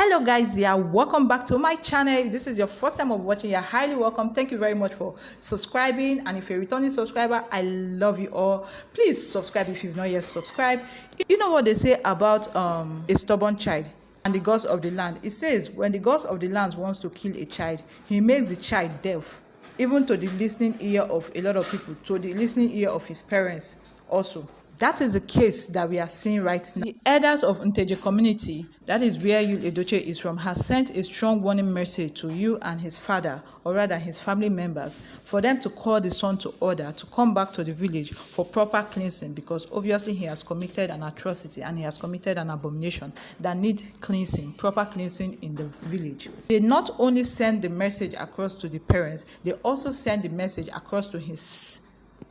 Hello guys, yeah, welcome back to my channel. If this is your first time of watching, you're highly welcome. Thank you very much for subscribing, and if you're a returning subscriber, I love you all. Please subscribe if you've not yet subscribed. You know what they say about a stubborn child and the gods of the land? It says when the gods of the land wants to kill a child, he makes the child deaf, even to the listening ear of a lot of people, to the listening ear of his parents also. That is the case that we are seeing right now. The elders of Nteje community, that is where Yul Edochie is from, has sent a strong warning message to you and his father, or rather his family members, for them to call the son to order to come back to the village for proper cleansing, because obviously he has committed an atrocity and he has committed an abomination that needs cleansing, proper cleansing in the village. They not only send the message across to the parents, they also send the message across to his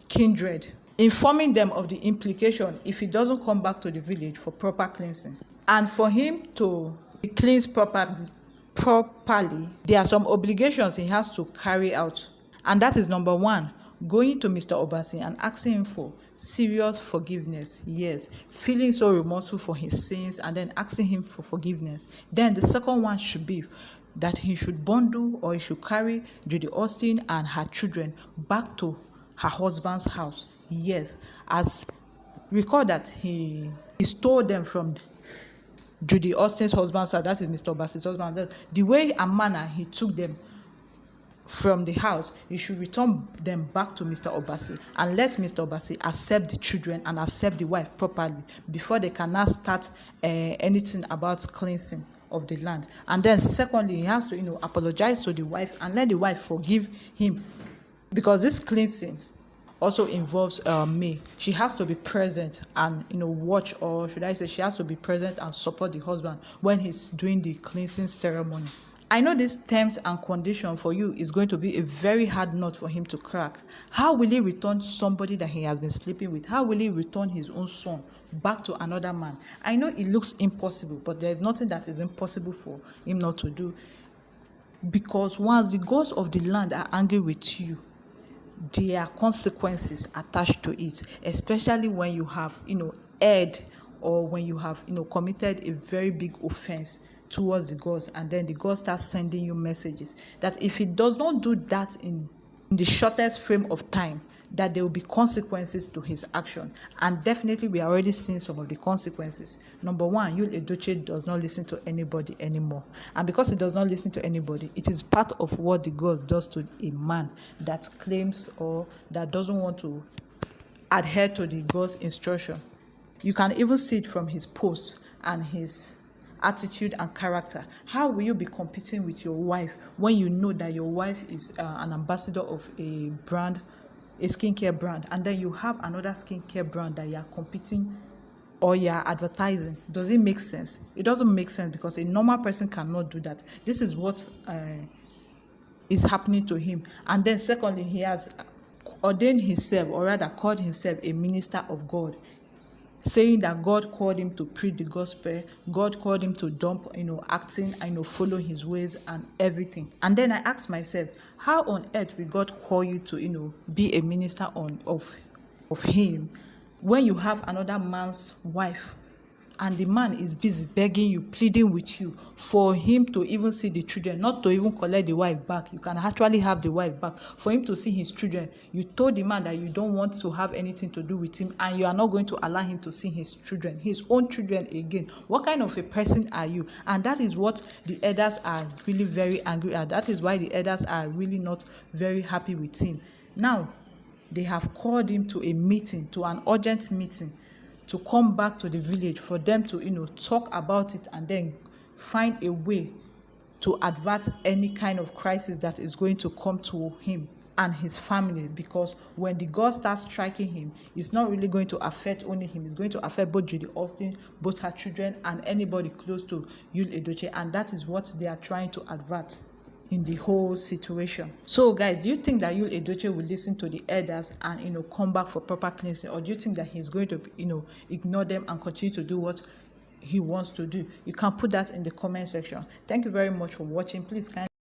kindred, informing them of the implication if he doesn't come back to the village for proper cleansing. And for him to be cleansed properly, there are some obligations he has to carry out. And that is number one, going to Mr. Obasi and asking him for serious forgiveness. Yes, feeling so remorseful for his sins and then asking him for forgiveness. Then the second one should be that he should bundle, or he should carry Judy Austin and her children back to her husband's house. Yes, as recall that he stole them from Judy Austin's husband's house, that is Mr. Obasi's husband. The way and manner he took them from the house, he should return them back to Mr. Obasi and let Mr. Obasi accept the children and accept the wife properly before they can now start anything about cleansing of the land. And then secondly, he has to apologize to the wife and let the wife forgive him, because this cleansing also involves May. She has to be present and watch, or should I say she has to be present and support the husband when he's doing the cleansing ceremony. I know these terms and conditions for you is going to be a very hard nut for him to crack. How will he return somebody that he has been sleeping with? How will he return his own son back to another man? I know it looks impossible, but there's nothing that is impossible for him not to do, because once the gods of the land are angry with you, there are consequences attached to it, especially when you have erred, or when you have committed a very big offense towards the gods, and then the gods start sending you messages that if he does not do that in the shortest frame of time, that there will be consequences to his action. And definitely we are already seeing some of the consequences. Number one, Yul Edochie does not listen to anybody anymore, and because he does not listen to anybody, it is part of what the gods does to a man that claims or that doesn't want to adhere to the gods' instruction. You can even see it from his posts and his attitude and character. How will you be competing with your wife when you know that your wife is an ambassador of a brand, a skincare brand, and then you have another skincare brand that you are competing or you are advertising? Does it make sense? It doesn't make sense, because a normal person cannot do that. This is what is happening to him. And then secondly, he has ordained himself, or rather called himself, a minister of God, saying that God called him to preach the gospel, God called him to dump, acting, follow his ways and everything. And then I asked myself, how on earth will God call you to, be a minister of him when you have another man's wife, and the man is busy begging you, pleading with you for him to even see the children, not to even collect the wife back. You can actually have the wife back. For him to see his children, you told the man that you don't want to have anything to do with him, and you are not going to allow him to see his children, his own children again. What kind of a person are you? And that is what the elders are really very angry at. That is why the elders are really not very happy with him. Now, they have called him to a meeting, to an urgent meeting, to come back to the village for them to talk about it and then find a way to avert any kind of crisis that is going to come to him and his family. Because when the god starts striking him, it's not really going to affect only him, it's going to affect both Judy Austin, both her children, and anybody close to Yul Edochie. And that is what they are trying to avert in the whole situation. So guys, do you think that Yul Edochie will listen to the elders and come back for proper cleansing, or do you think that he's going to ignore them and continue to do what he wants to do? You can put that in the comment section. Thank you very much for watching. Please kindly